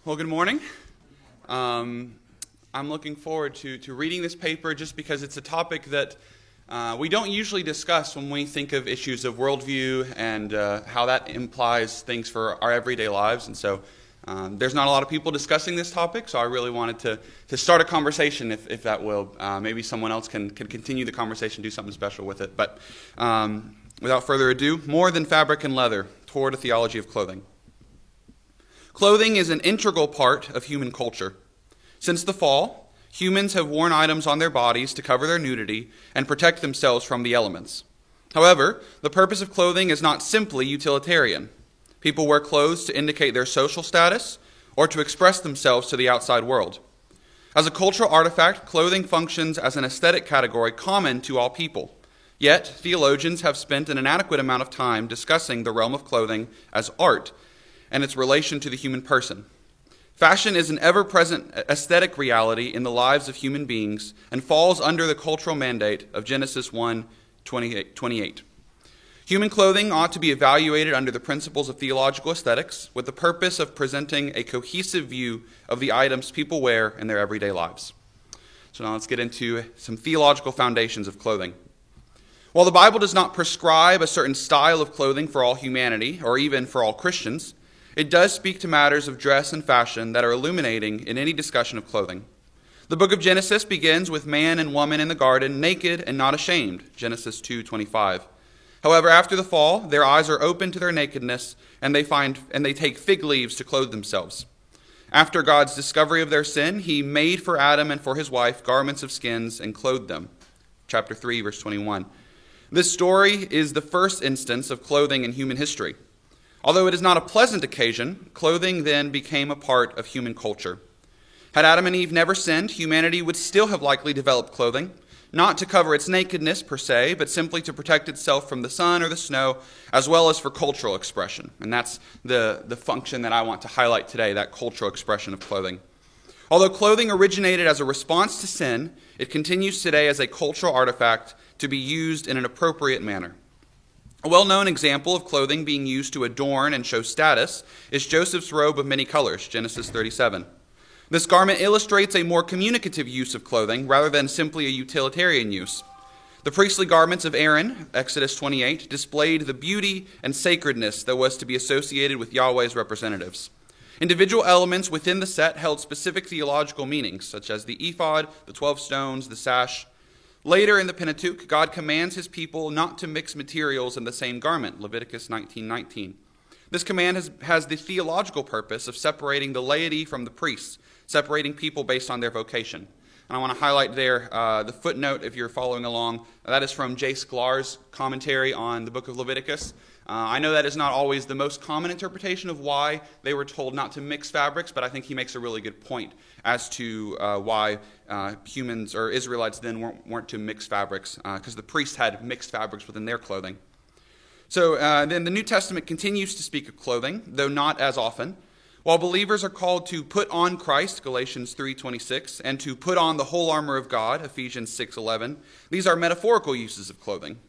Well, good morning. I'm looking forward to reading this paper just because it's a topic that we don't usually discuss when we think of issues of worldview and how that implies things for our everyday lives. And so there's not a lot of people discussing this topic, so I really wanted to start a conversation, if that will. Maybe someone else can continue the conversation, do something special with it. But without further ado, More Than Fabric and Leather, Toward a Theology of Clothing. Clothing is an integral part of human culture. Since the fall, humans have worn items on their bodies to cover their nudity and protect themselves from the elements. However, the purpose of clothing is not simply utilitarian. People wear clothes to indicate their social status or to express themselves to the outside world. As a cultural artifact, clothing functions as an aesthetic category common to all people. Yet, theologians have spent an inadequate amount of time discussing the realm of clothing as art and its relation to the human person. Fashion is an ever-present aesthetic reality in the lives of human beings and falls under the cultural mandate of Genesis 1:28. Human clothing ought to be evaluated under the principles of theological aesthetics with the purpose of presenting a cohesive view of the items people wear in their everyday lives. So now let's get into some theological foundations of clothing. While the Bible does not prescribe a certain style of clothing for all humanity, or even for all Christians, it does speak to matters of dress and fashion that are illuminating in any discussion of clothing. The book of Genesis begins with man and woman in the garden, naked and not ashamed, Genesis 2:25. However, after the fall, their eyes are open to their nakedness, and they take fig leaves to clothe themselves. After God's discovery of their sin, he made for Adam and for his wife garments of skins and clothed them, chapter 3, verse 21. This story is the first instance of clothing in human history. Although it is not a pleasant occasion, clothing then became a part of human culture. Had Adam and Eve never sinned, humanity would still have likely developed clothing, not to cover its nakedness per se, but simply to protect itself from the sun or the snow, as well as for cultural expression. And that's the function that I want to highlight today, that cultural expression of clothing. Although clothing originated as a response to sin, it continues today as a cultural artifact to be used in an appropriate manner. A well-known example of clothing being used to adorn and show status is Joseph's robe of many colors, Genesis 37. This garment illustrates a more communicative use of clothing rather than simply a utilitarian use. The priestly garments of Aaron, Exodus 28, displayed the beauty and sacredness that was to be associated with Yahweh's representatives. Individual elements within the set held specific theological meanings, such as the ephod, the 12 stones, the sash. Later in the Pentateuch, God commands his people not to mix materials in the same garment, Leviticus 19:19. This command has the theological purpose of separating the laity from the priests, separating people based on their vocation. And I want to highlight there the footnote, if you're following along. That is from J. Sklar's commentary on the book of Leviticus. I know that is not always the most common interpretation of why they were told not to mix fabrics, but I think he makes a really good point as to why humans or Israelites then weren't to mix fabrics, because the priests had mixed fabrics within their clothing. So then the New Testament continues to speak of clothing, though not as often. While believers are called to put on Christ, Galatians 3:26, and to put on the whole armor of God, Ephesians 6:11, these are metaphorical uses of clothing.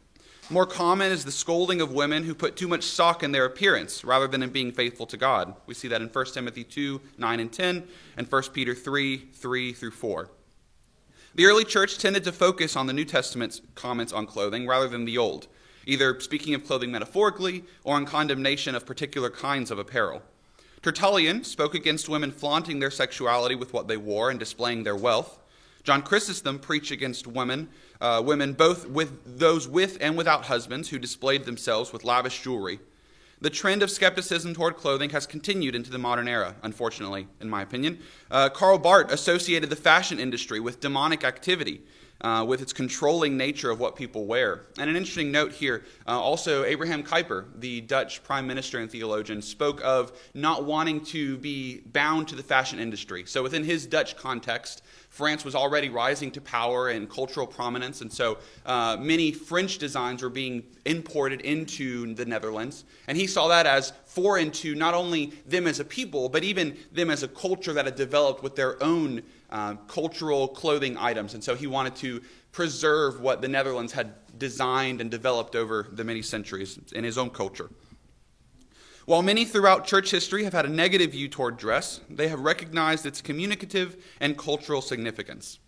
More common is the scolding of women who put too much stock in their appearance rather than in being faithful to God. We see that in 1 Timothy 2:9 and 10, and 1 Peter 3:3 through 4. The early church tended to focus on the New Testament's comments on clothing rather than the Old, either speaking of clothing metaphorically or in condemnation of particular kinds of apparel. Tertullian spoke against women flaunting their sexuality with what they wore and displaying their wealth. John Chrysostom preached against women both with those with and without husbands who displayed themselves with lavish jewelry. The trend of skepticism toward clothing has continued into the modern era, unfortunately, in my opinion. Karl Barth associated the fashion industry with demonic activity, with its controlling nature of what people wear. And an interesting note here, also Abraham Kuyper, the Dutch prime minister and theologian, spoke of not wanting to be bound to the fashion industry. So within his Dutch context, France was already rising to power and cultural prominence, and so many French designs were being imported into the Netherlands. And he saw that as foreign to not only them as a people, but even them as a culture that had developed with their own cultural clothing items. And so he wanted to preserve what the Netherlands had designed and developed over the many centuries in his own culture. While many throughout church history have had a negative view toward dress, they have recognized its communicative and cultural significance.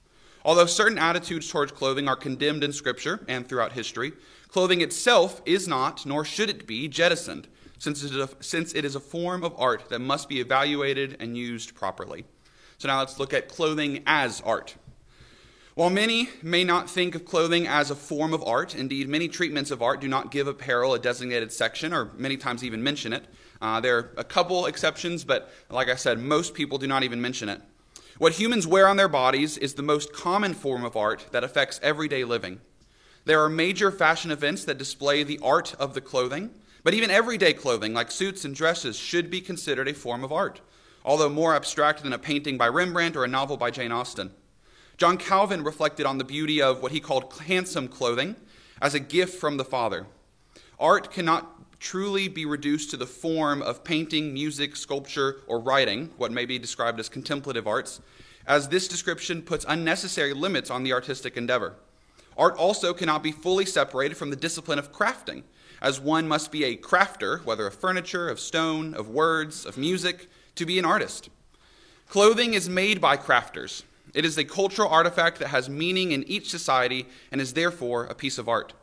Although certain attitudes towards clothing are condemned in Scripture and throughout history, clothing itself is not, nor should it be, jettisoned, since it is a form of art that must be evaluated and used properly. So now let's look at clothing as art. While many may not think of clothing as a form of art, indeed many treatments of art do not give apparel a designated section or many times even mention it. There are a couple exceptions, but like I said, most people do not even mention it. What humans wear on their bodies is the most common form of art that affects everyday living. There are major fashion events that display the art of the clothing, but even everyday clothing like suits and dresses should be considered a form of art, although more abstract than a painting by Rembrandt or a novel by Jane Austen. John Calvin reflected on the beauty of what he called handsome clothing as a gift from the Father. Art cannot truly be reduced to the form of painting, music, sculpture, or writing, what may be described as contemplative arts, as this description puts unnecessary limits on the artistic endeavor. Art also cannot be fully separated from the discipline of crafting, as one must be a crafter, whether of furniture, of stone, of words, of music, to be an artist. Clothing is made by crafters. It is a cultural artifact that has meaning in each society and is therefore a piece of art.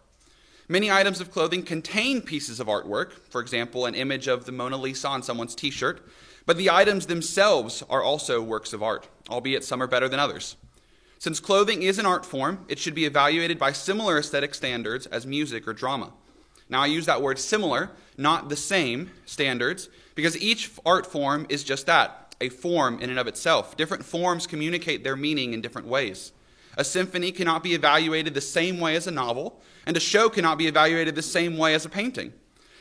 Many items of clothing contain pieces of artwork, for example, an image of the Mona Lisa on someone's t-shirt, but the items themselves are also works of art, albeit some are better than others. Since clothing is an art form, it should be evaluated by similar aesthetic standards as music or drama. Now, I use that word similar, not the same standards, because each art form is just that, a form in and of itself. Different forms communicate their meaning in different ways. A symphony cannot be evaluated the same way as a novel, and a show cannot be evaluated the same way as a painting.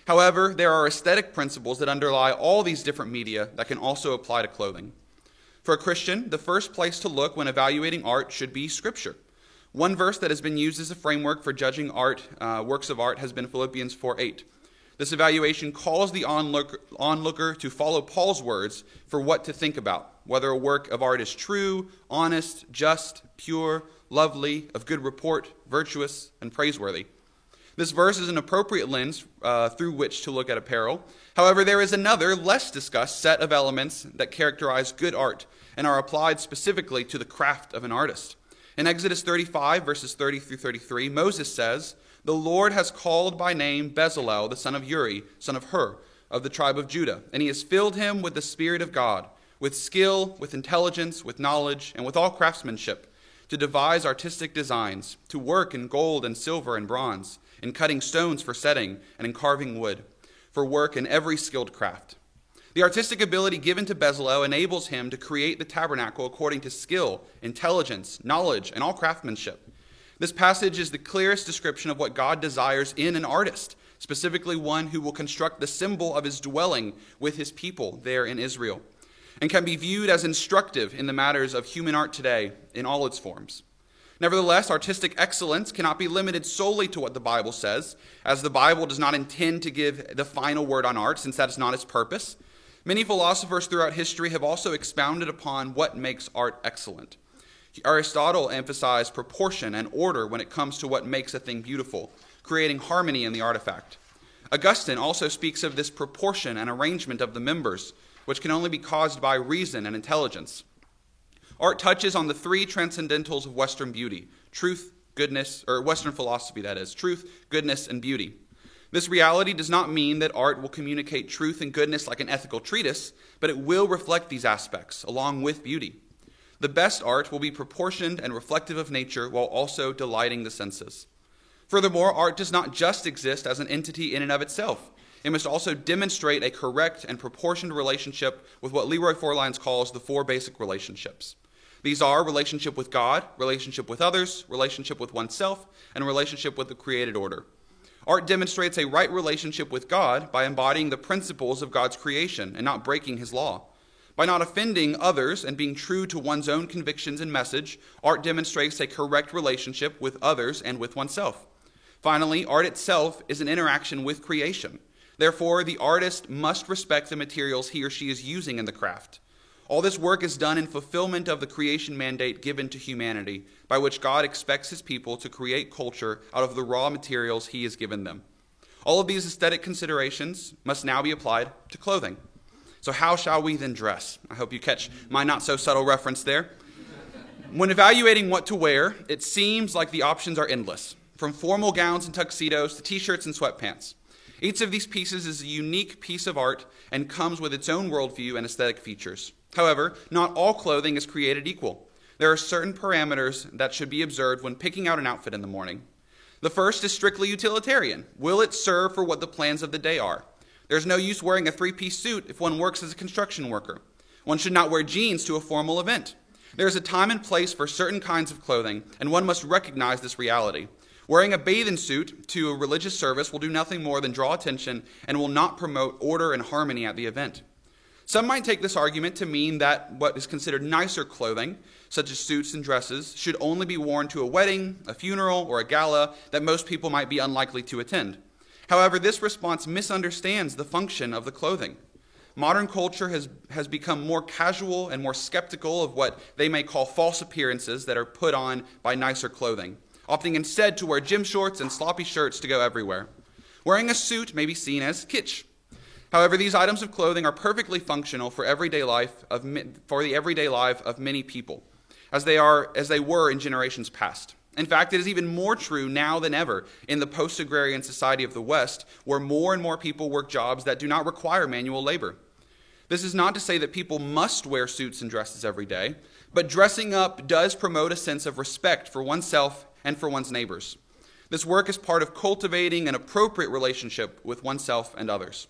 However, there are aesthetic principles that underlie all these different media that can also apply to clothing. For a Christian, the first place to look when evaluating art should be Scripture. One verse that has been used as a framework for judging works of art has been Philippians 4:8. This evaluation calls the onlooker to follow Paul's words for what to think about, whether a work of art is true, honest, just, pure, lovely, of good report, virtuous, and praiseworthy. This verse is an appropriate lens through which to look at apparel. However, there is another, less discussed set of elements that characterize good art and are applied specifically to the craft of an artist. In Exodus 35, verses 30 through 33, Moses says, "The Lord has called by name Bezalel, the son of Uri, son of Hur, of the tribe of Judah, and he has filled him with the Spirit of God, with skill, with intelligence, with knowledge, and with all craftsmanship, to devise artistic designs, to work in gold and silver and bronze, in cutting stones for setting, and in carving wood, for work in every skilled craft." The artistic ability given to Bezalel enables him to create the tabernacle according to skill, intelligence, knowledge, and all craftsmanship. This passage is the clearest description of what God desires in an artist, specifically one who will construct the symbol of his dwelling with his people there in Israel, and can be viewed as instructive in the matters of human art today in all its forms. Nevertheless, artistic excellence cannot be limited solely to what the Bible says, as the Bible does not intend to give the final word on art, since that is not its purpose. Many philosophers throughout history have also expounded upon what makes art excellent. Aristotle emphasized proportion and order when it comes to what makes a thing beautiful, creating harmony in the artifact. Augustine also speaks of this proportion and arrangement of the members, which can only be caused by reason and intelligence. Art touches on the three transcendentals of Western beauty, truth, goodness, or Western philosophy, that is, truth, goodness, and beauty. This reality does not mean that art will communicate truth and goodness like an ethical treatise, but it will reflect these aspects, along with beauty. The best art will be proportioned and reflective of nature while also delighting the senses. Furthermore, art does not just exist as an entity in and of itself. It must also demonstrate a correct and proportioned relationship with what Leroy Forlines calls the four basic relationships. These are relationship with God, relationship with others, relationship with oneself, and relationship with the created order. Art demonstrates a right relationship with God by embodying the principles of God's creation and not breaking his law. By not offending others and being true to one's own convictions and message, art demonstrates a correct relationship with others and with oneself. Finally, art itself is an interaction with creation. Therefore, the artist must respect the materials he or she is using in the craft. All this work is done in fulfillment of the creation mandate given to humanity, by which God expects his people to create culture out of the raw materials he has given them. All of these aesthetic considerations must now be applied to clothing. So how shall we then dress? I hope you catch my not-so-subtle reference there. When evaluating what to wear, it seems like the options are endless, from formal gowns and tuxedos to t-shirts and sweatpants. Each of these pieces is a unique piece of art and comes with its own worldview and aesthetic features. However, not all clothing is created equal. There are certain parameters that should be observed when picking out an outfit in the morning. The first is strictly utilitarian. Will it serve for what the plans of the day are? There's no use wearing a three-piece suit if one works as a construction worker. One should not wear jeans to a formal event. There is a time and place for certain kinds of clothing, and one must recognize this reality. Wearing a bathing suit to a religious service will do nothing more than draw attention and will not promote order and harmony at the event. Some might take this argument to mean that what is considered nicer clothing, such as suits and dresses, should only be worn to a wedding, a funeral, or a gala that most people might be unlikely to attend. However, this response misunderstands the function of the clothing. Modern culture has become more casual and more skeptical of what they may call false appearances that are put on by nicer clothing, opting instead to wear gym shorts and sloppy shirts to go everywhere. Wearing a suit may be seen as kitsch. However, these items of clothing are perfectly functional for the everyday life of many people, as they were in generations past. In fact, it is even more true now than ever in the post-agrarian society of the West, where more and more people work jobs that do not require manual labor. This is not to say that people must wear suits and dresses every day, but dressing up does promote a sense of respect for oneself and for one's neighbors. This work is part of cultivating an appropriate relationship with oneself and others.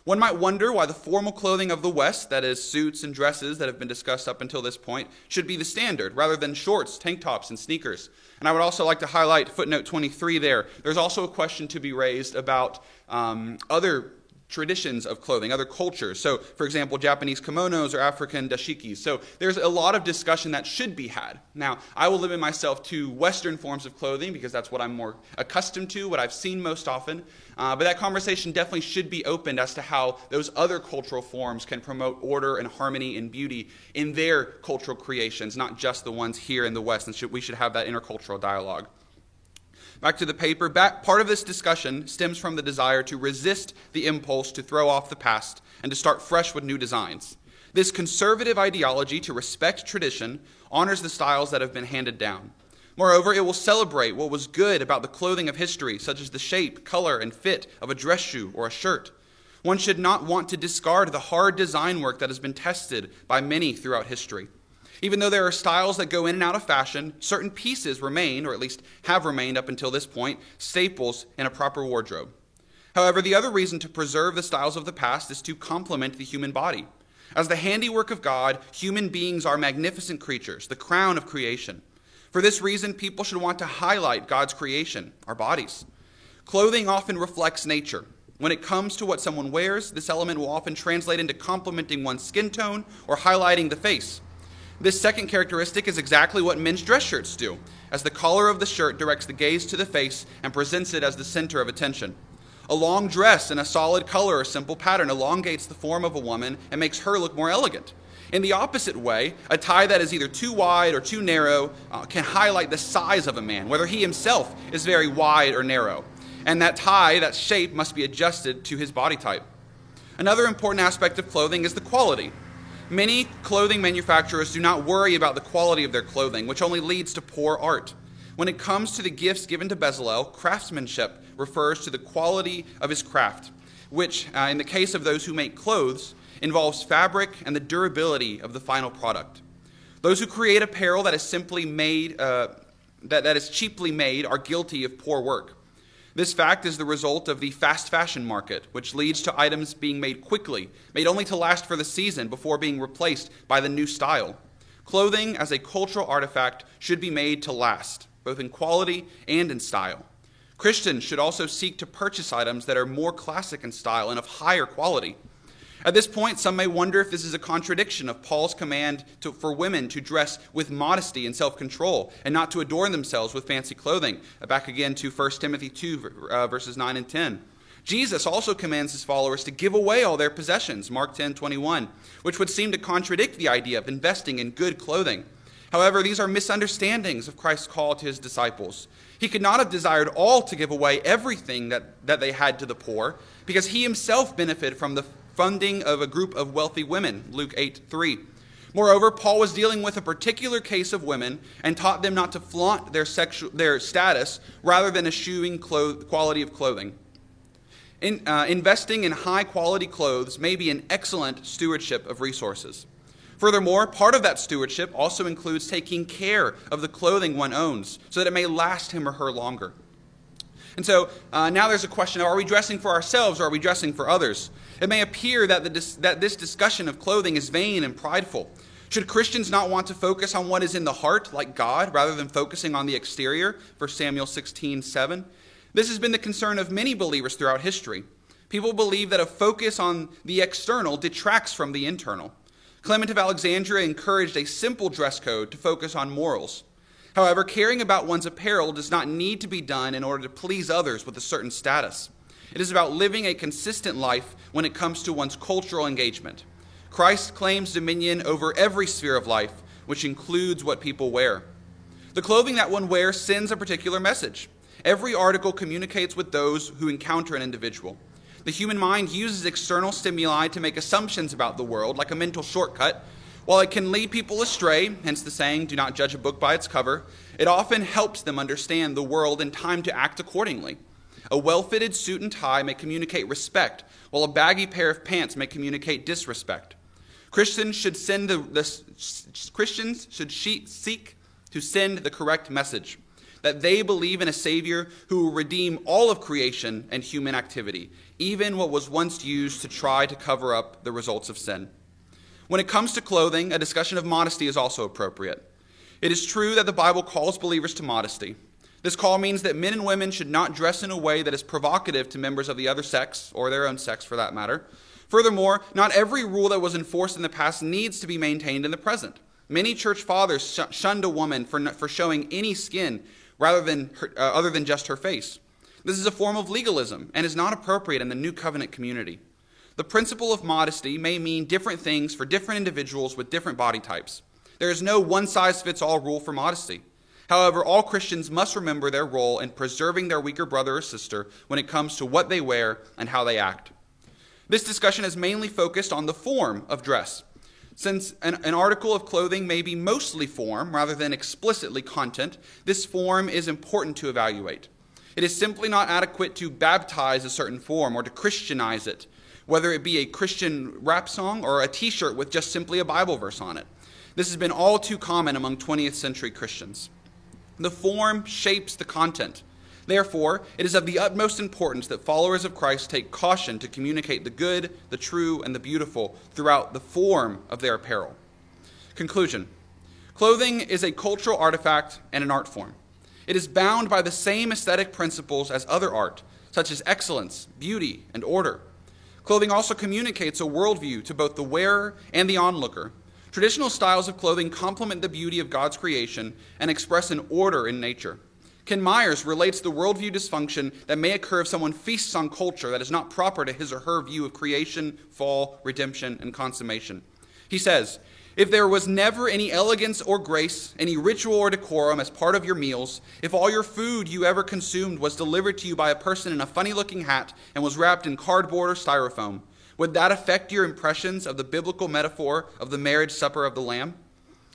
One might wonder why the formal clothing of the West, that is, suits and dresses that have been discussed up until this point, should be the standard, rather than shorts, tank tops, and sneakers. And I would also like to highlight footnote 23 there. There's also a question to be raised about other traditions of clothing, other cultures. So, for example, Japanese kimonos or African dashikis. So there's a lot of discussion that should be had. Now, I will limit myself to Western forms of clothing because that's what I'm more accustomed to, what I've seen most often. But that conversation definitely should be opened as to how those other cultural forms can promote order and harmony and beauty in their cultural creations, not just the ones here in the West. And we should have that intercultural dialogue. Back to the paper. Part of this discussion stems from the desire to resist the impulse to throw off the past and to start fresh with new designs. This conservative ideology to respect tradition honors the styles that have been handed down. Moreover, it will celebrate what was good about the clothing of history, such as the shape, color, and fit of a dress shoe or a shirt. One should not want to discard the hard design work that has been tested by many throughout history. Even though there are styles that go in and out of fashion, certain pieces remain, or at least have remained up until this point, staples in a proper wardrobe. However, the other reason to preserve the styles of the past is to complement the human body. As the handiwork of God, human beings are magnificent creatures, the crown of creation. For this reason, people should want to highlight God's creation, our bodies. Clothing often reflects nature. When it comes to what someone wears, this element will often translate into complementing one's skin tone or highlighting the face. This second characteristic is exactly what men's dress shirts do, as the collar of the shirt directs the gaze to the face and presents it as the center of attention. A long dress in a solid color or simple pattern elongates the form of a woman and makes her look more elegant. In the opposite way, a tie that is either too wide or too narrow can highlight the size of a man, whether he himself is very wide or narrow. And that tie, that shape, must be adjusted to his body type. Another important aspect of clothing is the quality. Many clothing manufacturers do not worry about the quality of their clothing, which only leads to poor art. When it comes to the gifts given to Bezalel, craftsmanship refers to the quality of his craft, which, in the case of those who make clothes, involves fabric and the durability of the final product. Those who create apparel that is simply made, that is cheaply made, are guilty of poor work. This fact is the result of the fast fashion market, which leads to items being made quickly, made only to last for the season before being replaced by the new style. Clothing, as a cultural artifact, should be made to last, both in quality and in style. Christians should also seek to purchase items that are more classic in style and of higher quality. At this point, some may wonder if this is a contradiction of Paul's command for women to dress with modesty and self-control and not to adorn themselves with fancy clothing. Back again to 1 Timothy 2, verses 9 and 10. Jesus also commands his followers to give away all their possessions, Mark 10:21, which would seem to contradict the idea of investing in good clothing. However, these are misunderstandings of Christ's call to his disciples. He could not have desired all to give away everything that they had to the poor, because he himself benefited from the funding of a group of wealthy women, Luke 8:3. Moreover, Paul was dealing with a particular case of women and taught them not to flaunt their status rather than eschewing quality of clothing. Investing in high-quality clothes may be an excellent stewardship of resources. Furthermore, part of that stewardship also includes taking care of the clothing one owns so that it may last him or her longer. And so now there's a question of, are we dressing for ourselves or are we dressing for others? It may appear that this discussion of clothing is vain and prideful. Should Christians not want to focus on what is in the heart, like God, rather than focusing on the exterior? 1 Samuel 16:7. This has been the concern of many believers throughout history. People believe that a focus on the external detracts from the internal. Clement of Alexandria encouraged a simple dress code to focus on morals. However, caring about one's apparel does not need to be done in order to please others with a certain status. It is about living a consistent life when it comes to one's cultural engagement. Christ claims dominion over every sphere of life, which includes what people wear. The clothing that one wears sends a particular message. Every article communicates with those who encounter an individual. The human mind uses external stimuli to make assumptions about the world, like a mental shortcut. While it can lead people astray, hence the saying, do not judge a book by its cover, it often helps them understand the world in time to act accordingly. A well-fitted suit and tie may communicate respect, while a baggy pair of pants may communicate disrespect. Christians should seek to send the correct message, that they believe in a Savior who will redeem all of creation and human activity, even what was once used to try to cover up the results of sin. When it comes to clothing, a discussion of modesty is also appropriate. It is true that the Bible calls believers to modesty. This call means that men and women should not dress in a way that is provocative to members of the other sex, or their own sex for that matter. Furthermher, not every rule that was enforced in the past needs to be maintained in the present. Many church fathers shunned a woman for showing any skin other than just her face. This is a form of legalism and is not appropriate in the New Covenant community. The principle of modesty may mean different things for different individuals with different body types. There is no one-size-fits-all rule for modesty. However, all Christians must remember their role in preserving their weaker brother or sister when it comes to what they wear and how they act. This discussion is mainly focused on the form of dress. Since an article of clothing may be mostly form rather than explicitly content, this form is important to evaluate. It is simply not adequate to baptize a certain form or to Christianize it, whether it be a Christian rap song or a t-shirt with just simply a Bible verse on it. This has been all too common among 20th century Christians. The form shapes the content. Therefore, it is of the utmost importance that followers of Christ take caution to communicate the good, the true, and the beautiful throughout the form of their apparel. Conclusion. Clothing is a cultural artifact and an art form. It is bound by the same aesthetic principles as other art, such as excellence, beauty, and order. Clothing also communicates a worldview to both the wearer and the onlooker. Traditional styles of clothing complement the beauty of God's creation and express an order in nature. Ken Myers relates the worldview dysfunction that may occur if someone feasts on culture that is not proper to his or her view of creation, fall, redemption, and consummation. He says, if there was never any elegance or grace, any ritual or decorum as part of your meals, if all your food you ever consumed was delivered to you by a person in a funny-looking hat and was wrapped in cardboard or styrofoam, would that affect your impressions of the biblical metaphor of the marriage supper of the Lamb?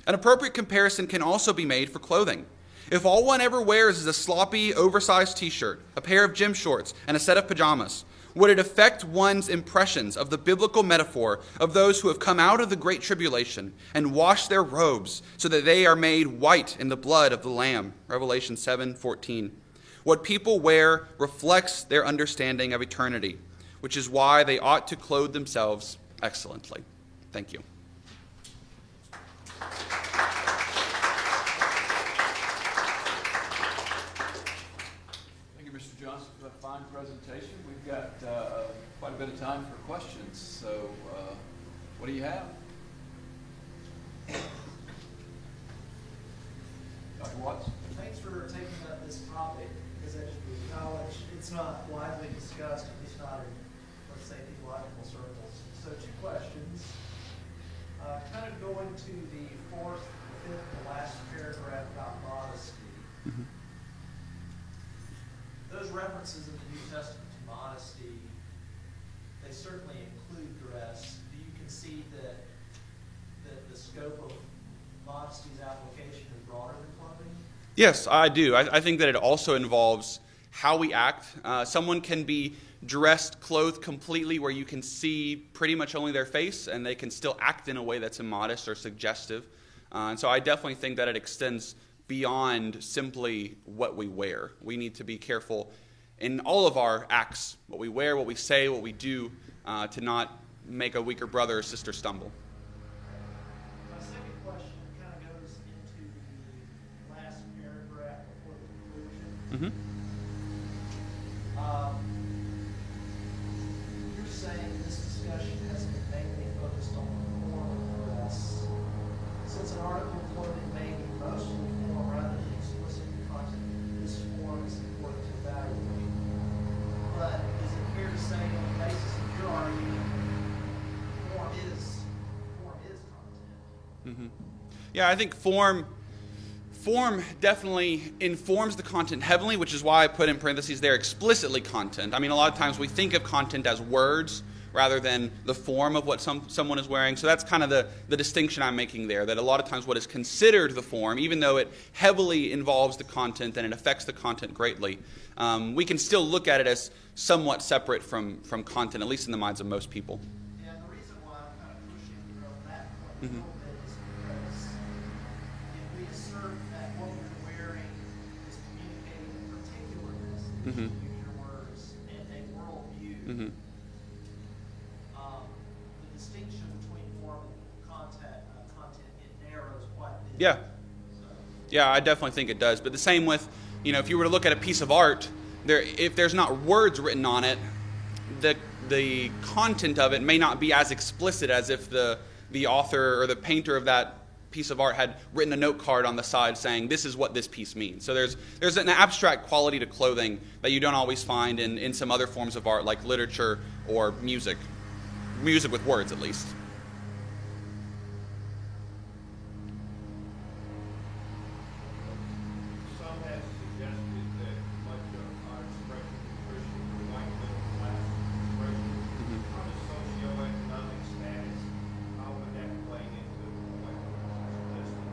An appropriate comparison can also be made for clothing. If all one ever wears is a sloppy, oversized t-shirt, a pair of gym shorts, and a set of pajamas, would it affect one's impressions of the biblical metaphor of those who have come out of the great tribulation and washed their robes so that they are made white in the blood of the Lamb? Revelation 7:14. What people wear reflects their understanding of eternity, which is why they ought to clothe themselves excellently. Thank you. Fine presentation. We've got quite a bit of time for questions. So, what do you have? Dr. Watts? Thanks for taking up this topic, because as you acknowledge, it's not widely discussed, at least not in, let's say, theological circles. So, two questions. Kind of going to the the last paragraph about modesty. Those references in the New Testament to modesty, they certainly include dress. Do you concede that the scope of modesty's application is broader than clothing? Yes, I do. I think that it also involves how we act. Someone can be dressed, clothed completely where you can see pretty much only their face, and they can still act in a way that's immodest or suggestive. And so I definitely think that it extends beyond simply what we wear. We need to be careful in all of our acts, what we wear, what we say, what we do, to not make a weaker brother or sister stumble. My second question kind of goes into the last paragraph before the conclusion. You're saying this discussion has been mainly focused on the form of dress. Since an article of clothing may be mostly form rather than explicit content, this form is important to evaluate. But is it fair to say, on the basis of your argument, form is content? Yeah, I think form definitely informs the content heavily, which is why I put in parentheses there explicitly content. I mean, a lot of times we think of content as words rather than the form of what someone is wearing. So that's kind of the distinction I'm making there, that a lot of times what is considered the form, even though it heavily involves the content and it affects the content greatly, we can still look at it as somewhat separate from content, at least in the minds of most people. Yeah, the reason why I'm kind of pushing you on that point a little bit is because if we assert that what we're wearing is communicating a particular message, to use your words, and a worldview, the distinction between form and content, it narrows quite a bit. Yeah. So, Yeah, I definitely think it does. But the same with, if you were to look at a piece of art, if there's not words written on it, the content of it may not be as explicit as if the author or the painter of that piece of art had written a note card on the side saying, this is what this piece means. So there's an abstract quality to clothing that you don't always find in some other forms of art like literature or music. Music with words, at least. Some have suggested that much of our expression of Christian white middle class expression on a socioeconomic status, how would that play into what you're suggesting?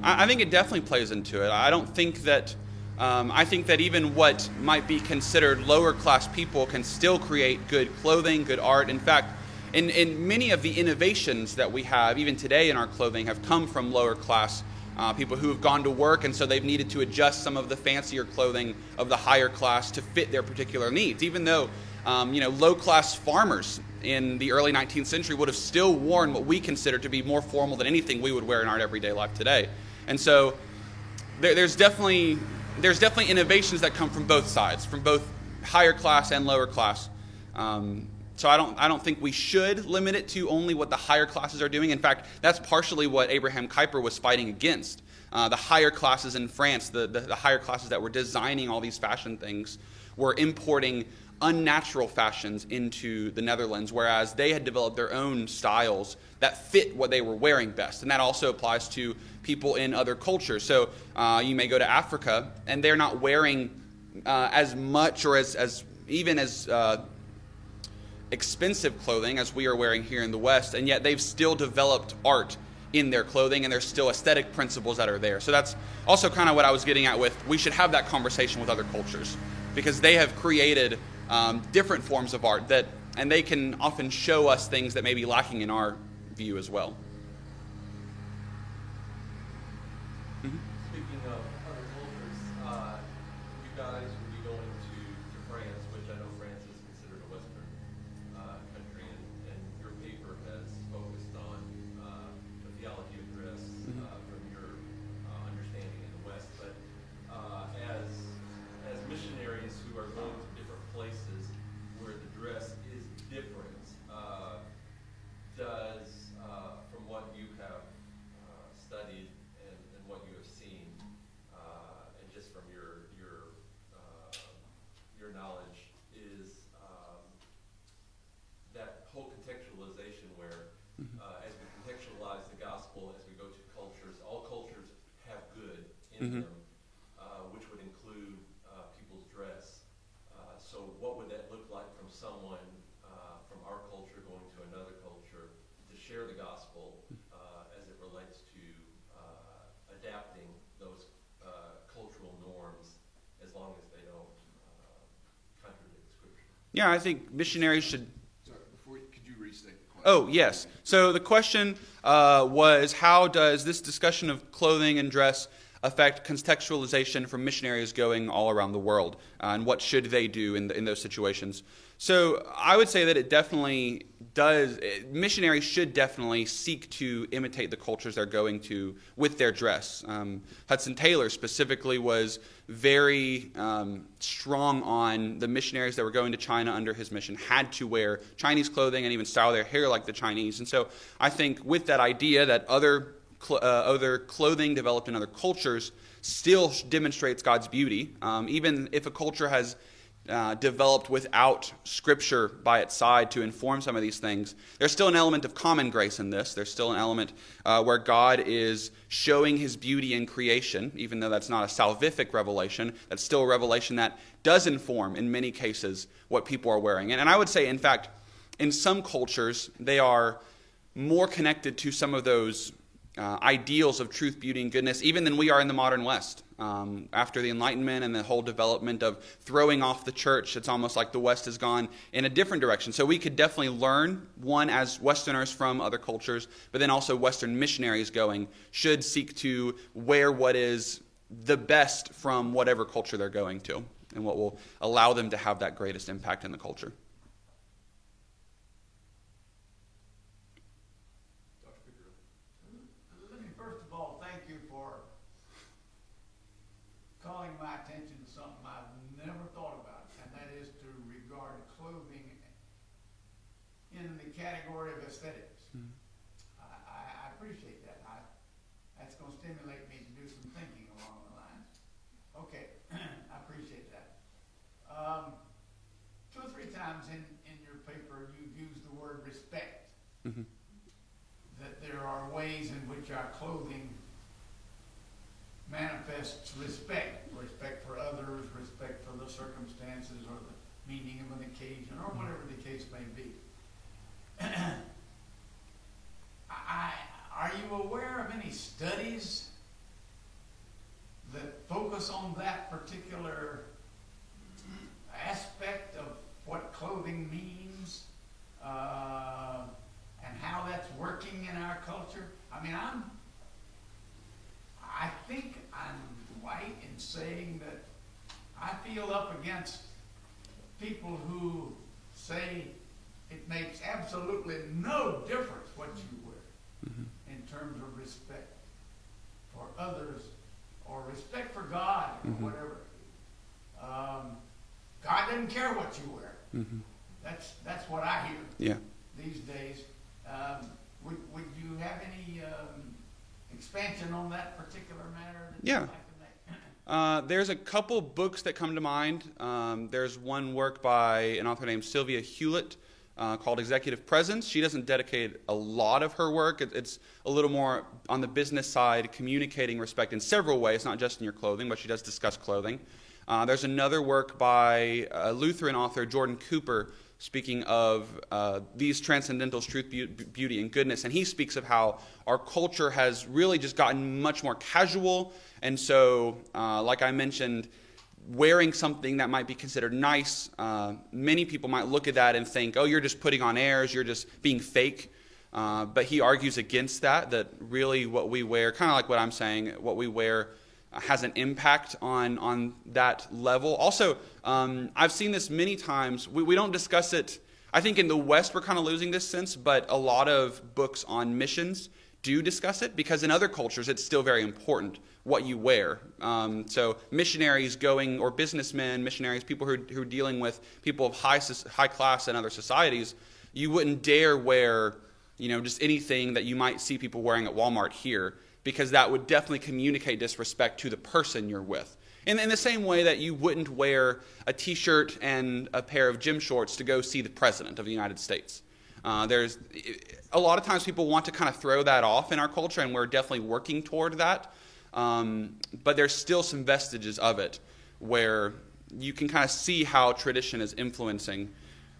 I think it definitely plays into it. I don't think that. I think that even what might be considered lower class people can still create good clothing, good art. In fact, in many of the innovations that we have, even today in our clothing, have come from lower class people who have gone to work, and so they've needed to adjust some of the fancier clothing of the higher class to fit their particular needs. Even though, low class farmers in the early 19th century would have still worn what we consider to be more formal than anything we would wear in our everyday life today. And so there's definitely innovations that come from both sides, from both higher class and lower class. So I don't think we should limit it to only what the higher classes are doing. In fact, that's partially what Abraham Kuyper was fighting against. The higher classes in France, the higher classes that were designing all these fashion things, were importing unnatural fashions into the Netherlands, whereas they had developed their own styles that fit what they were wearing best. And that also applies to people in other cultures. So you may go to Africa, and they're not wearing as much or as expensive clothing as we are wearing here in the West, and yet they've still developed art in their clothing, and there's still aesthetic principles that are there. So that's also kind of what I was getting at with, we should have that conversation with other cultures, because they have created different forms of art and they can often show us things that may be lacking in our view as well. Speaking of other cultures, you guys will be going to France, which I know France is considered a Western country, and your paper has focused on the theology of dress from your understanding in the West. But as missionaries who are going to different places where the dress is different, does, from what you have studied and what you have seen, and just from your knowledge, is in them, which would include people's dress. So what would that look like from someone from our culture going to another culture to share the gospel as it relates to adapting those cultural norms as long as they don't contradict Scripture? Yeah, I think missionaries should... Sorry, could you restate the question? Oh, yes. So the question was, how does this discussion of clothing and dress affect contextualization for missionaries going all around the world? And what should they do in those situations? So I would say that it definitely does. Missionaries should definitely seek to imitate the cultures they're going to with their dress. Hudson Taylor specifically was very strong on the missionaries that were going to China under his mission had to wear Chinese clothing and even style their hair like the Chinese. And so I think with that idea that other clothing developed in other cultures still demonstrates God's beauty, even if a culture has developed without Scripture by its side to inform some of these things. There's still an element of common grace in this. There's still an element where God is showing His beauty in creation, even though that's not a salvific revelation. That's still a revelation that does inform, in many cases, what people are wearing. And I would say, in fact, in some cultures, they are more connected to some of those ideals of truth, beauty, and goodness, even than we are in the modern West. After the Enlightenment and the whole development of throwing off the church, it's almost like the West has gone in a different direction. So we could definitely learn, one, as Westerners from other cultures, but then also Western missionaries going should seek to wear what is the best from whatever culture they're going to, and what will allow them to have that greatest impact in the culture. Let me first of all thank you for calling my attention to something I've never thought about, and that is to regard clothing in the category of aesthetics. I appreciate that. That's going to stimulate me to do some thinking along the lines. Okay, I appreciate that. 2 or 3 times in your paper you've used the word respect. Mm-hmm. That there are ways in which our clothing manifests respect for others, respect for the circumstances or the meaning of an occasion or whatever the case may be. Are you aware of any studies that focus on that particular aspect of what clothing means and how that's working in our culture? I mean, I think I'm right in saying that I feel up against people who say it makes absolutely no difference what you wear in terms of respect for others or respect for God or whatever. God doesn't care what you wear. That's what I hear these days. Would you have any expansion on that particular matter that you'd like to make? There's a couple books that come to mind. There's one work by an author named Sylvia Hewlett called Executive Presence. She doesn't dedicate a lot of her work. It's a little more on the business side, communicating respect in several ways, not just in your clothing, but she does discuss clothing. There's another work by a Lutheran author, Jordan Cooper, speaking of these transcendentals, truth, beauty, and goodness. And he speaks of how our culture has really just gotten much more casual. And so, like I mentioned, wearing something that might be considered nice, many people might look at that and think, oh, you're just putting on airs, you're just being fake. But he argues against that really what we wear, kind of like what I'm saying, what we wear has an impact on that level. Also, I've seen this many times. We don't discuss it. I think in the West we're kind of losing this sense, but a lot of books on missions do discuss it because in other cultures it's still very important what you wear. So missionaries going, or businessmen, missionaries, people who are dealing with people of high class in other societies, you wouldn't dare wear, just anything that you might see people wearing at Walmart here, because that would definitely communicate disrespect to the person you're with. And in the same way that you wouldn't wear a T-shirt and a pair of gym shorts to go see the President of the United States. There's a lot of times people want to kind of throw that off in our culture, and we're definitely working toward that. but there's still some vestiges of it where you can kind of see how tradition is influencing,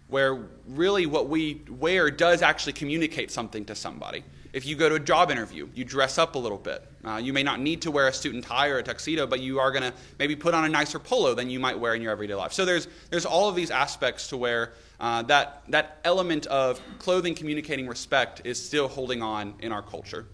where really what we wear does actually communicate something to somebody. If you go to a job interview, you dress up a little bit. You may not need to wear a suit and tie or a tuxedo, but you are going to maybe put on a nicer polo than you might wear in your everyday life. So there's all of these aspects to where that element of clothing communicating respect is still holding on in our culture.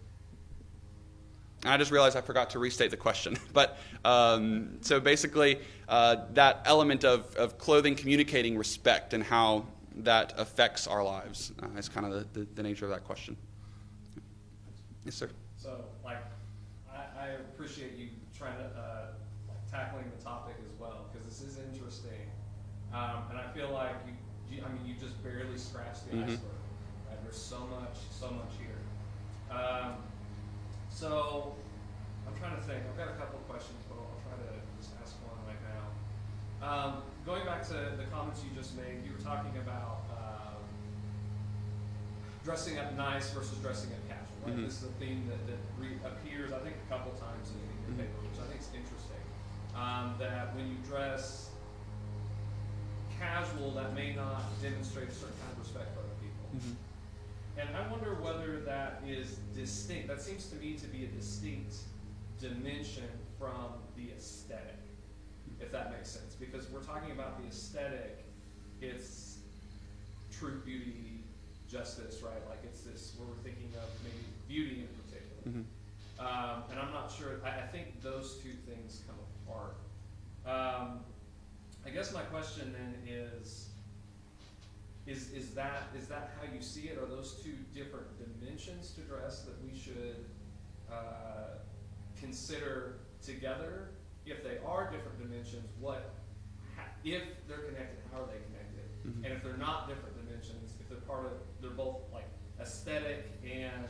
And I just realized I forgot to restate the question. But so basically, that element of clothing communicating respect and how that affects our lives is kind of the nature of that question. Yes, sir. So, I appreciate you trying to tackling the topic as well, because this is interesting, and I feel like you just barely scratched the iceberg. Right? There's so much here. So, I'm trying to think. I've got a couple of questions, but I'll try to just ask one right now. Going back to the comments you just made, you were talking about dressing up nice versus dressing up casual. Right? This is a theme that appears, I think, a couple times in your paper, which I think is interesting. That when you dress casual, that may not demonstrate a certain kind of respect for other people. And I wonder whether that is distinct. That seems to me to be a distinct dimension from the aesthetic, if that makes sense. Because we're talking about the aesthetic, it's truth, beauty, justice, right? Like it's this, where we're thinking of maybe beauty in particular. And I'm not sure, I think those two things come apart. I guess my question then is that how you see it? Are those two different dimensions to dress that we should consider together? If they are different dimensions, if they're connected, how are they connected? And if they're not different dimensions, if they're both like aesthetic and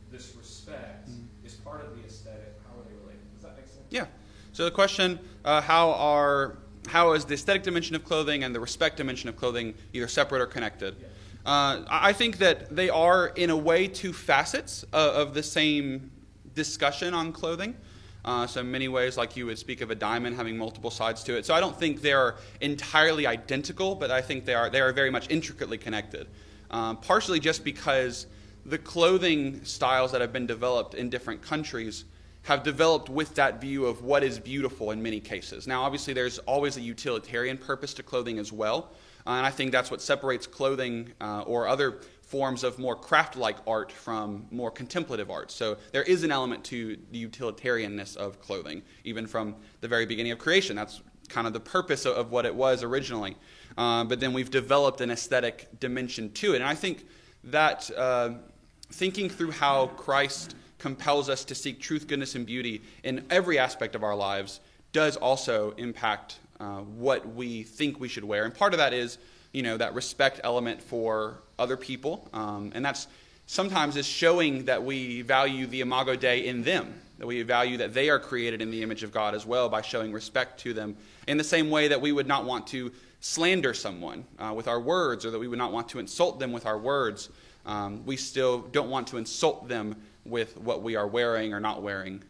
this respect is part of the aesthetic, how are they related? Does that make sense? Yeah. So the question, how is the aesthetic dimension of clothing and the respect dimension of clothing either separate or connected? Yeah. I think that they are, in a way, two facets of the same discussion on clothing. So in many ways, like you would speak of a diamond having multiple sides to it. So I don't think they're entirely identical, but I think they are very much intricately connected. Partially just because the clothing styles that have been developed in different countries have developed with that view of what is beautiful in many cases. Now, obviously, there's always a utilitarian purpose to clothing as well. And I think that's what separates clothing or other forms of more craft-like art from more contemplative art. So there is an element to the utilitarianness of clothing, even from the very beginning of creation. That's kind of the purpose of what it was originally. But then we've developed an aesthetic dimension to it. And I think that thinking through how Christ compels us to seek truth, goodness, and beauty in every aspect of our lives does also impact what we think we should wear. And part of that is, that respect element for other people. And that's sometimes is showing that we value the Imago Dei in them, that we value that they are created in the image of God as well by showing respect to them in the same way that we would not want to slander someone with our words, or that we would not want to insult them with our words. We still don't want to insult them with what we are wearing or not wearing.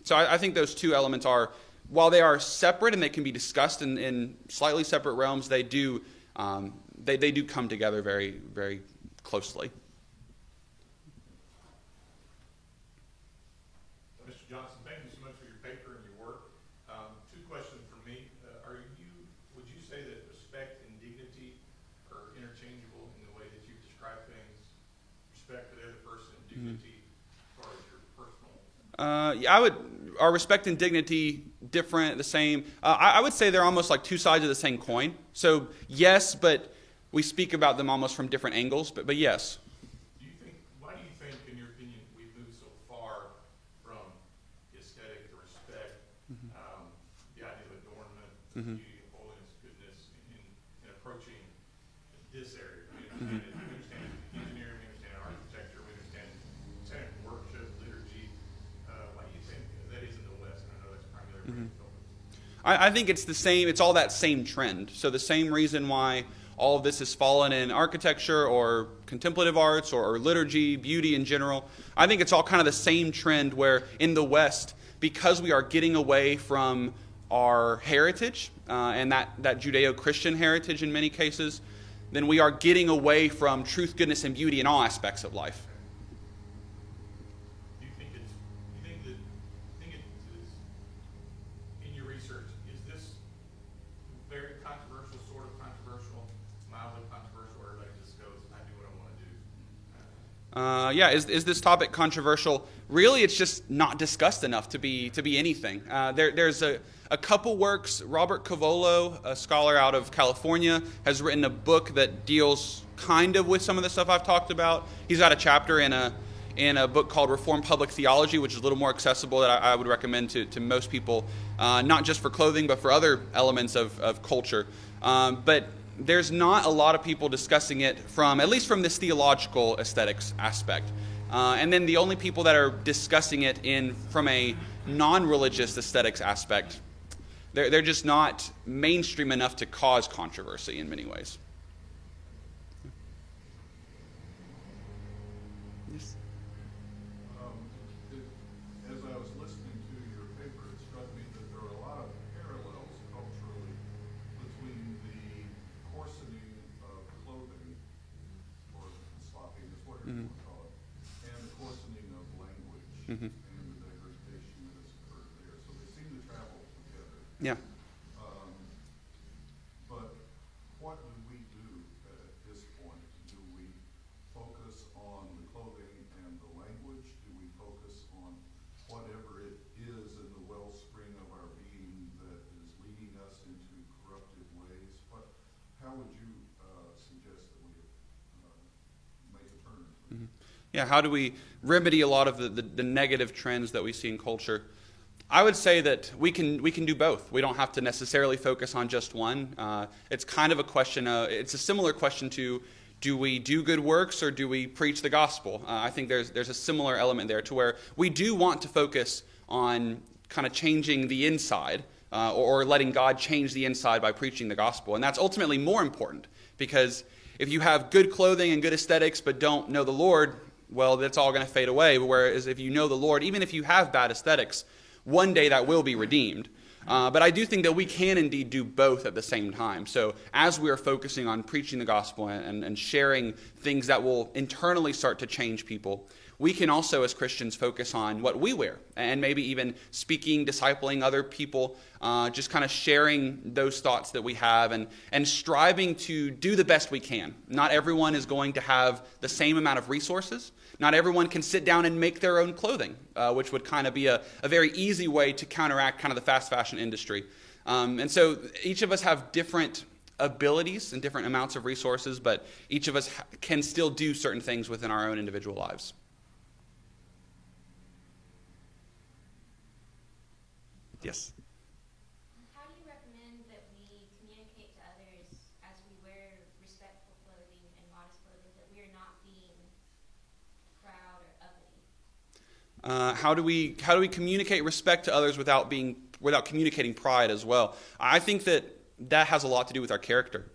So I think those two elements are, while they are separate and they can be discussed in slightly separate realms, they do come together very, very closely. Mr. Johnson, thank you so much for your paper and your work. Two questions from me. Would you say that respect and dignity are interchangeable in the way that you describe things? Respect for the other person, dignity as far as your personal? Are respect and dignity different, the same? I would say they're almost like two sides of the same coin. So yes, but we speak about them almost from different angles, but yes. Why do you think, in your opinion, we've moved so far from aesthetic to respect, the idea of adornment, beauty, holiness, goodness, in approaching this area? We understand engineering, we understand architecture, we understand worship, liturgy. Why do you think that is in the West? And I know that's primarily where you focus. I think it's the same. It's all that same trend. So the same reason why all of this has fallen in architecture or contemplative arts or liturgy, beauty in general. I think it's all kind of the same trend where in the West, because we are getting away from our heritage and that Judeo-Christian heritage in many cases, then we are getting away from truth, goodness, and beauty in all aspects of life. Do you think it is, in your research, is this very controversial, sort of controversial, mildly controversial, or everybody just goes, I do what I want to do? Is this topic controversial? Really, it's just not discussed enough to be anything. There's a couple works. Robert Cavolo, a scholar out of California, has written a book that deals kind of with some of the stuff I've talked about. He's got a chapter in a book called Reformed Public Theology, which is a little more accessible, that I would recommend to most people, not just for clothing, but for other elements of culture. But there's not a lot of people discussing it at least from this theological aesthetics aspect. And then the only people that are discussing it from a non-religious aesthetics aspect, they're just not mainstream enough to cause controversy in many ways. Yes. As I was listening to your paper, it struck me that there are a lot of parallels culturally between the coarsening of clothing, or sloppiness, whatever you want to call it, and the coarsening of language and the degradation that has occurred there. So they seem to travel together. Yeah. But what do we do at this point? Do we focus on the clothing and the language? Do we focus on whatever it is in the wellspring of our being that is leading us into corruptive ways? How would you suggest that we make a turn? Yeah, how do we remedy a lot of the negative trends that we see in culture? I would say that we can do both. We don't have to necessarily focus on just one. It's kind of a question. It's a similar question to, do we do good works or do we preach the gospel? I think there's a similar element there to where we do want to focus on kind of changing the inside or letting God change the inside by preaching the gospel. And that's ultimately more important, because if you have good clothing and good aesthetics but don't know the Lord, well, that's all going to fade away. Whereas if you know the Lord, even if you have bad aesthetics, one day that will be redeemed. But I do think that we can indeed do both at the same time. So as we are focusing on preaching the gospel and sharing things that will internally start to change people, we can also, as Christians, focus on what we wear and maybe even speaking, discipling other people, just kind of sharing those thoughts that we have and striving to do the best we can. Not everyone is going to have the same amount of resources. Not everyone can sit down and make their own clothing, which would kind of be a very easy way to counteract kind of the fast fashion industry. And so each of us have different abilities and different amounts of resources, but each of us can still do certain things within our own individual lives. Yes? How do you recommend that we communicate to others as we wear respectful clothing and modest clothing that we are not being proud or uppity? How do we communicate respect to others without communicating pride as well? I think that has a lot to do with our character.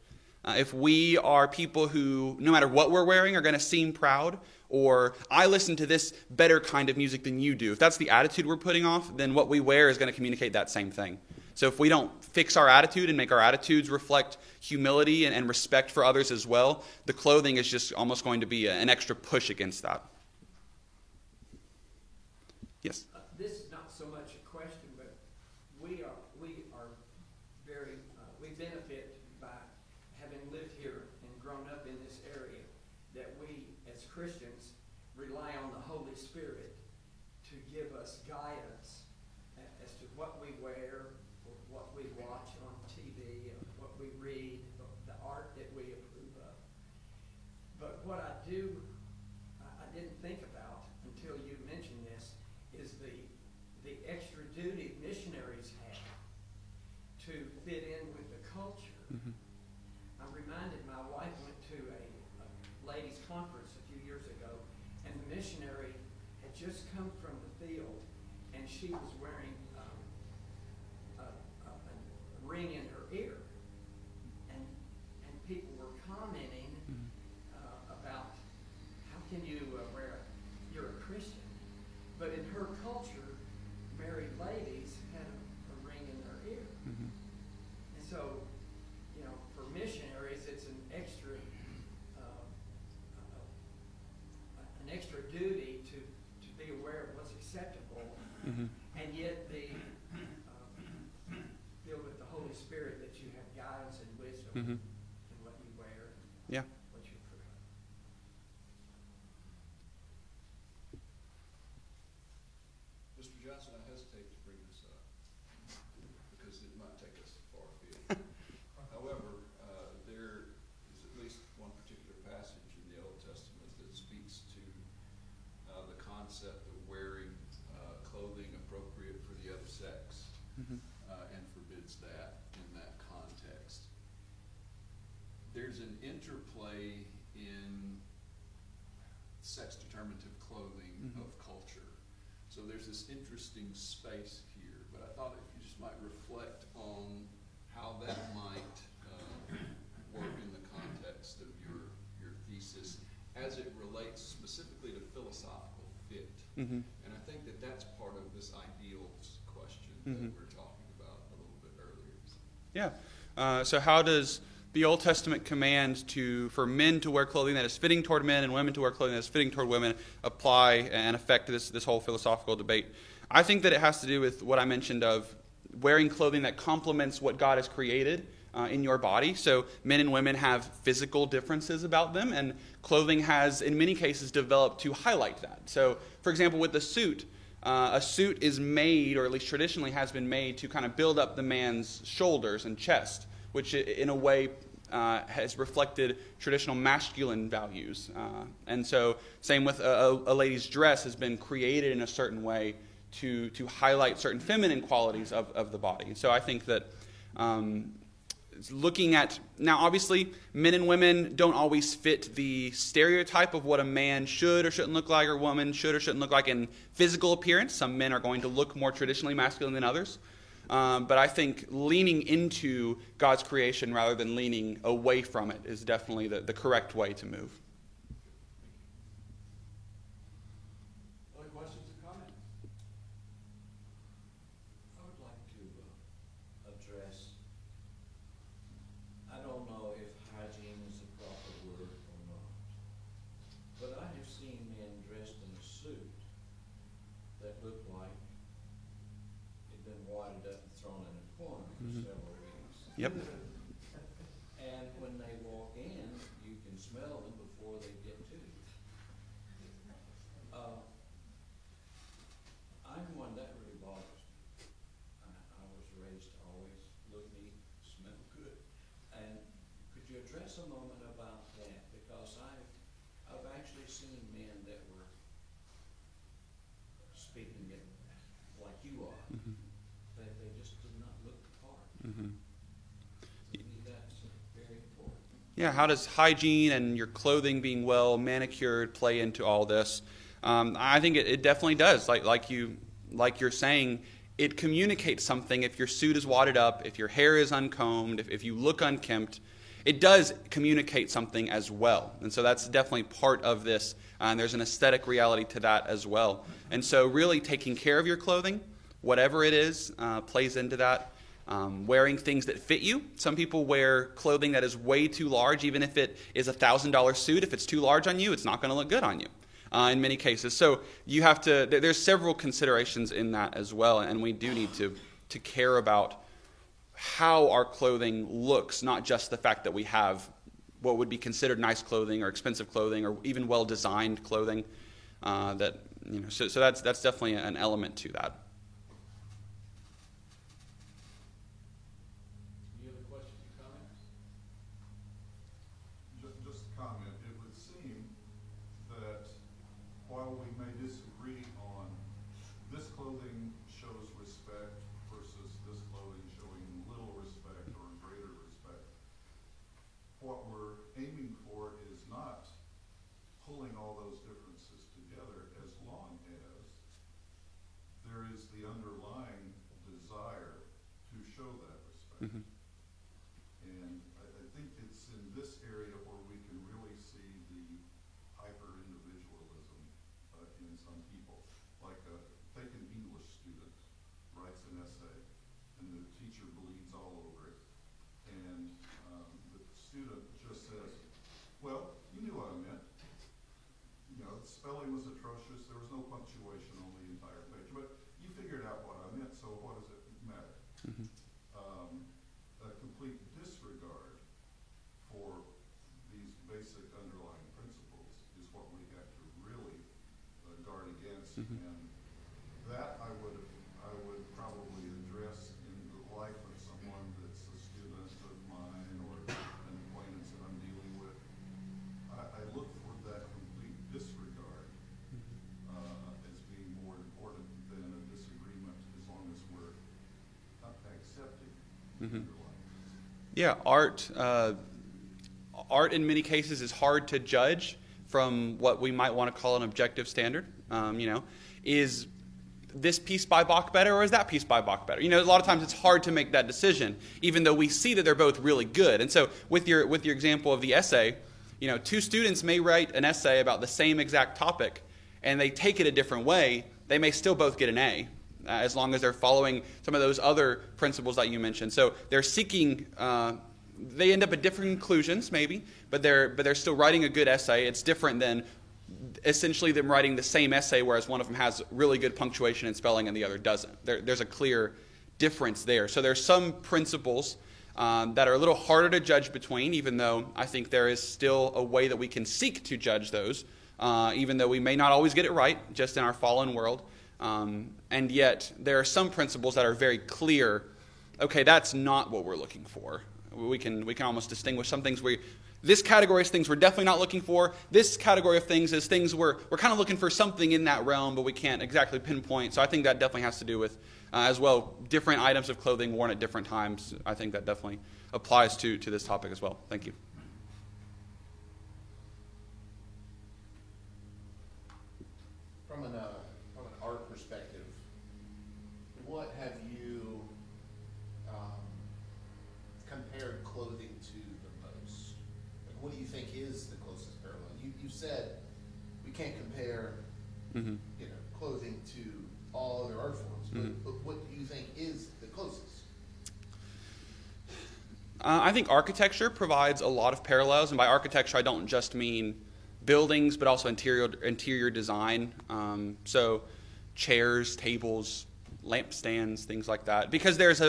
If we are people who, no matter what we're wearing, are going to seem proud, or I listen to this better kind of music than you do, if that's the attitude we're putting off, then what we wear is going to communicate that same thing. So if we don't fix our attitude and make our attitudes reflect humility and respect for others as well, the clothing is just almost going to be an extra push against that. Yes? This is not so much a question, but we are very, we benefit by having lived here and grown up in this area, that we as Christians rely on the Holy Spirit to give us guidance as to what we wear, or what we watch on TV, or what we read, the art that we approve of. But what I didn't think about until you mentioned this, is the extra duty missionaries have to fit in with the culture. Mm-hmm. I'm reminded my wife went to a ladies' conference a few years ago, and the missionary had just come from the field, and she was wearing a ring in her ear, and people were ladies had a ring in their ear. Mhm. And so, you know, for missionaries, it's an extra duty to be aware of what's acceptable, Mhm. and yet be filled with the Holy Spirit, that you have guidance and wisdom Mhm. in what you wear, Yeah. what you prefer. Mr. Johnson, I hesitate to bring this up because it might take us far afield. However, there is at least one particular passage in the Old Testament that speaks to the concept of wearing clothing appropriate for the other sex, Mhm. and forbids that in that context. There's an interplay in sex-determinative clothing Mhm. of culture. So there's this interesting space here, but I thought if you just might reflect on how that might work in the context of your thesis as it relates specifically to philosophical fit. Mhm. And I think that that's part of this ideals question Mhm. that we were talking about a little bit earlier. Yeah. So how does the Old Testament command for men to wear clothing that is fitting toward men and women to wear clothing that is fitting toward women apply and affect this whole philosophical debate? I think that it has to do with what I mentioned of wearing clothing that complements what God has created in your body. So men and women have physical differences about them, and clothing has, in many cases, developed to highlight that. So, for example, with a suit is made, or at least traditionally has been made, to kind of build up the man's shoulders and chest, which in a way has reflected traditional masculine values. And so same with a lady's dress has been created in a certain way to highlight certain feminine qualities of the body. So I think that looking at, now obviously men and women don't always fit the stereotype of what a man should or shouldn't look like, or woman should or shouldn't look like in physical appearance. Some men are going to look more traditionally masculine than others. But I think leaning into God's creation rather than leaning away from it is definitely the correct way to move. Other questions or comments? I would like to address, I don't know if hygiene is the proper word or not, but I have seen men dressed in a suit that looked like it'd been wadded up and thrown in a corner for several weeks. Yep. And when they walk in, you can smell them before they get to you. I'm one that really bothers me. I was raised to always look neat, smell good. And could you address a moment about that? Because I've actually seen men that were speaking it like you are, that they just did not look the part. Mm-hmm. To me, that's very important. Yeah, how does hygiene and your clothing being well manicured play into all this? I think it definitely does. Like you're saying, it communicates something. If your suit is wadded up, if your hair is uncombed, if you look unkempt, it does communicate something as well. And so that's definitely part of this. And there's an aesthetic reality to that as well. And so really taking care of your clothing, whatever it is, plays into that. Wearing things that fit you. Some people wear clothing that is way too large, even if it is a $1,000 suit. If it's too large on you, it's not going to look good on you in many cases. So you have to, there's several considerations in that as well, and we do need to care about how our clothing looks, not just the fact that we have what would be considered nice clothing or expensive clothing or even well-designed clothing. So that's definitely an element to that. Any other questions or comments? Just a comment. It would seem that while we may disagree on this clothing shows respect versus this clothing showing little respect or greater respect, what we're aiming for is not pulling all those differences together as long as there is the underlying desire to show that respect. Mm-hmm. And I think it's in this area where we can really see the hyper-individualism in some people. Like, take an English student And that I would probably address in the life of someone that's a student of mine or an acquaintance that I'm dealing with. I look for that complete disregard as being more important than a disagreement, as long as we're accepting their life. Yeah, art in many cases is hard to judge from what we might want to call an objective standard. Is this piece by Bach better or is that piece by Bach better? A lot of times it's hard to make that decision, even though we see that they're both really good. And so with your example of the essay, two students may write an essay about the same exact topic and they take it a different way. They may still both get an A, as long as they're following some of those other principles that you mentioned. So they're seeking, they end up at different conclusions maybe, but they're still writing a good essay. It's different than essentially them writing the same essay, whereas one of them has really good punctuation and spelling and the other doesn't. There's a clear difference there. So there's some principles that are a little harder to judge between, even though I think there is still a way that we can seek to judge those, even though we may not always get it right, just in our fallen world. And yet there are some principles that are very clear. Okay, that's not what we're looking for. We can almost distinguish some things where this category is things we're definitely not looking for. This category of things is things we're kind of looking for something in that realm, but we can't exactly pinpoint. So I think that definitely has to do with, as well, different items of clothing worn at different times. I think that definitely applies to this topic as well. Thank you. From an art perspective, what have you compared clothing to the most? Like, what do you think is the closest parallel? You said we can't compare, clothing to all other art forms, but what do you think is the closest? I think architecture provides a lot of parallels, and by architecture I don't just mean buildings, but also interior design. So chairs, tables, lampstands, things like that. Because there is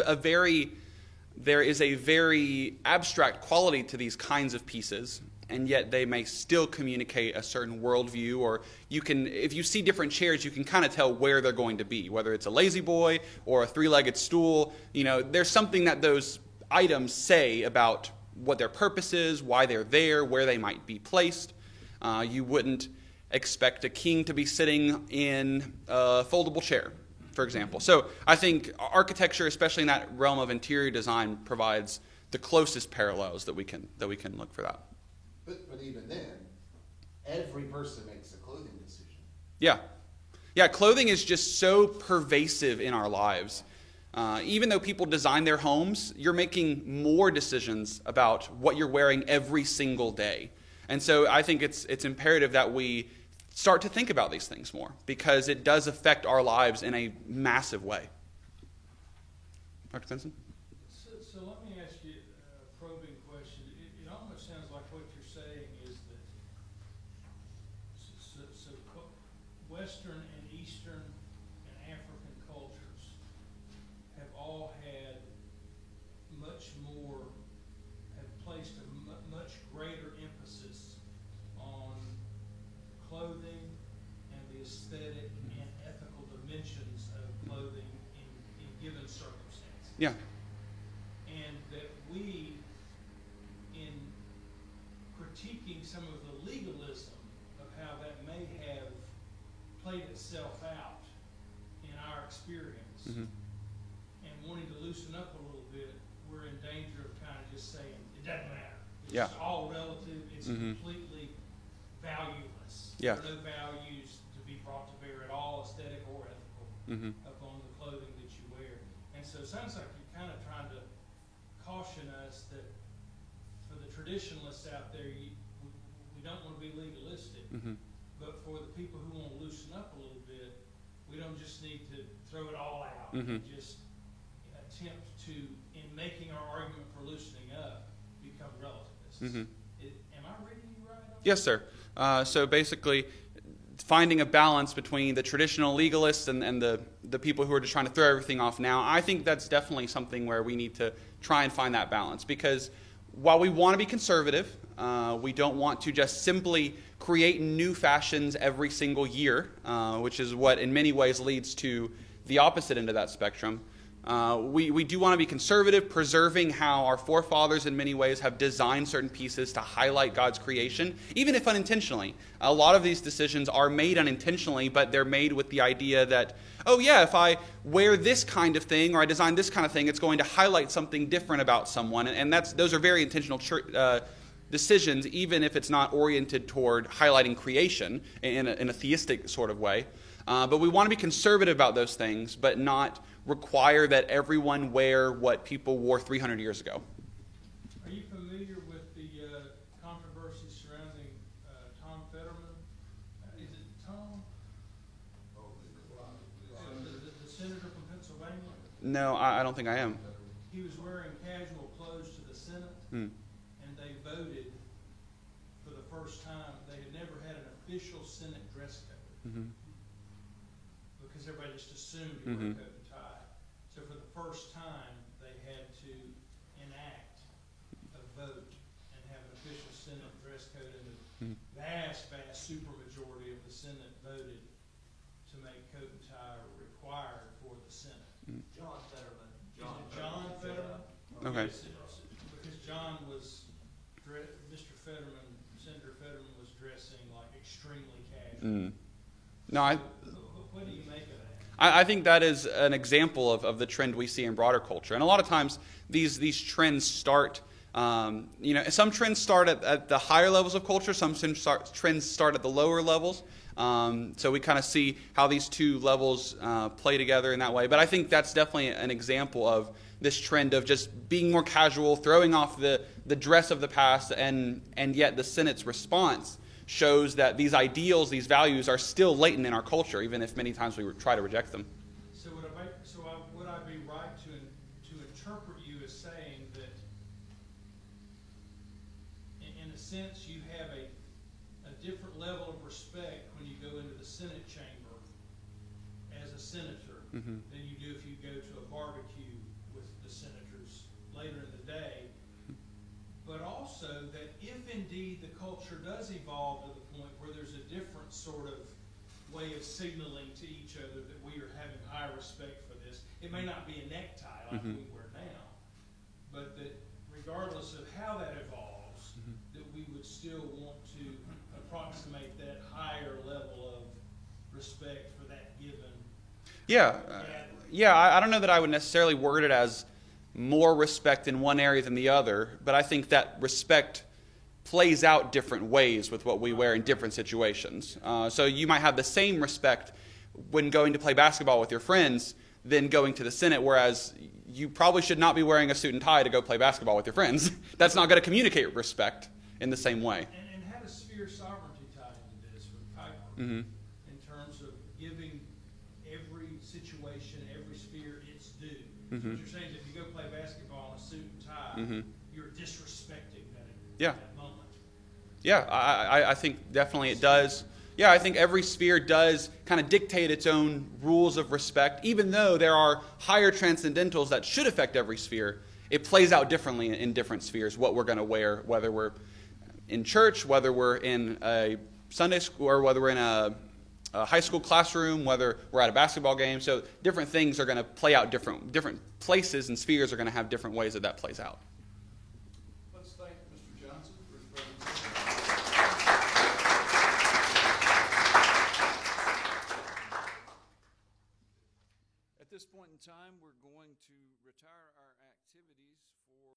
a very abstract quality to these kinds of pieces, and yet they may still communicate a certain worldview. Or if you see different chairs, you can kind of tell where they're going to be, whether it's a lazy boy or a three-legged stool. There's something that those items say about what their purpose is, why they're there, where they might be placed. You wouldn't expect a king to be sitting in a foldable chair, for example. So I think architecture, especially in that realm of interior design, provides the closest parallels that we can look for that. But even then, every person makes a clothing decision. Yeah, clothing is just so pervasive in our lives. Even though people design their homes, you're making more decisions about what you're wearing every single day. And so I think it's imperative that we start to think about these things more, because it does affect our lives in a massive way. Dr. Benson? So let me ask you a probing question. It almost sounds like what you're saying is that Western and Eastern and African cultures have all had placed a much greater emphasis on clothing and the aesthetic and ethical dimensions of clothing in given circumstances. Yeah. And that we, in critiquing some of the legalism of how that may have played itself out in our experience, and wanting to loosen up a little bit, we're in danger of kind of just saying, it doesn't matter. It's all relative. It's completely valueless. Yeah. There are no values to be brought to bear at all, aesthetic or ethical, upon the clothing that you wear. And so it sounds like you're kind of trying to caution us that for the traditionalists out there, we don't want to be legalistic. But for the people who want to loosen up a little bit, we don't just need to throw it all out and just attempt to, in making our argument for loosening up, become relativists. Am I reading you right? Yes, sir. So basically, finding a balance between the traditional legalists and the people who are just trying to throw everything off now, I think that's definitely something where we need to try and find that balance. Because while we want to be conservative, We don't want to just simply create new fashions every single year, which is what in many ways leads to the opposite end of that spectrum. We do want to be conservative, preserving how our forefathers in many ways have designed certain pieces to highlight God's creation, even if unintentionally. A lot of these decisions are made unintentionally, but they're made with the idea that, oh yeah, if I wear this kind of thing or I design this kind of thing, it's going to highlight something different about someone. And those are very intentional decisions, even if it's not oriented toward highlighting creation in a theistic sort of way. But we want to be conservative about those things, but not require that everyone wear what people wore 300 years ago. Are you familiar with the controversy surrounding Tom Fetterman? Is it Tom? The senator from Pennsylvania? No, I don't think I am. He was wearing casual clothes to the Senate, and they voted for the first time. They had never had an official Senate dress code. Because everybody just assumed he wore a coat and tie. So for the first time, they had to enact a vote and have an official Senate dress code, and the vast supermajority of the Senate voted to make coat and tie required for the Senate. John Fetterman. John Fetterman? Okay. Because John was, Mr. Fetterman, Senator Fetterman was dressing like extremely casual. No, What do you make of that? I think that is an example of the trend we see in broader culture. And a lot of times these trends start, some trends start at the higher levels of culture, some trends start at the lower levels. So we kind of see how these two levels play together in that way. But I think that's definitely an example of this trend of just being more casual, throwing off the dress of the past, and yet the Senate's response shows that these ideals, these values are still latent in our culture, even if many times we try to reject them. So would I be right to interpret you as saying that, in a sense, you have a different level of respect when you go into the Senate chamber as a senator than you do if you go to a barbecue with the senators later in the day? But also that if indeed the culture does evolve to the point where there's a different sort of way of signaling to each other that we are having high respect for this, it may not be a necktie like we wear now, but that regardless of how that evolves, that we would still want to approximate that higher level of respect for that given. I don't know that I would necessarily word it as more respect in one area than the other, but I think that respect plays out different ways with what we wear in different situations. So you might have the same respect when going to play basketball with your friends than going to the Senate, whereas you probably should not be wearing a suit and tie to go play basketball with your friends. That's not going to communicate respect in the same way. And how does sphere sovereignty tie into this with Piper in terms of giving every situation, every sphere its due? So what you're saying is if you go play basketball in a suit and tie, you're disrespecting that moment. Yeah, I think definitely it does. Yeah, I think every sphere does kind of dictate its own rules of respect. Even though there are higher transcendentals that should affect every sphere, it plays out differently in different spheres what we're going to wear, whether we're in church, whether we're in a Sunday school, or whether we're in a high school classroom, whether we're at a basketball game. So different things are going to play out different places, and spheres are going to have different ways that plays out. Let's thank Mr. Johnson for his presentation. At this point in time, we're going to retire our activities.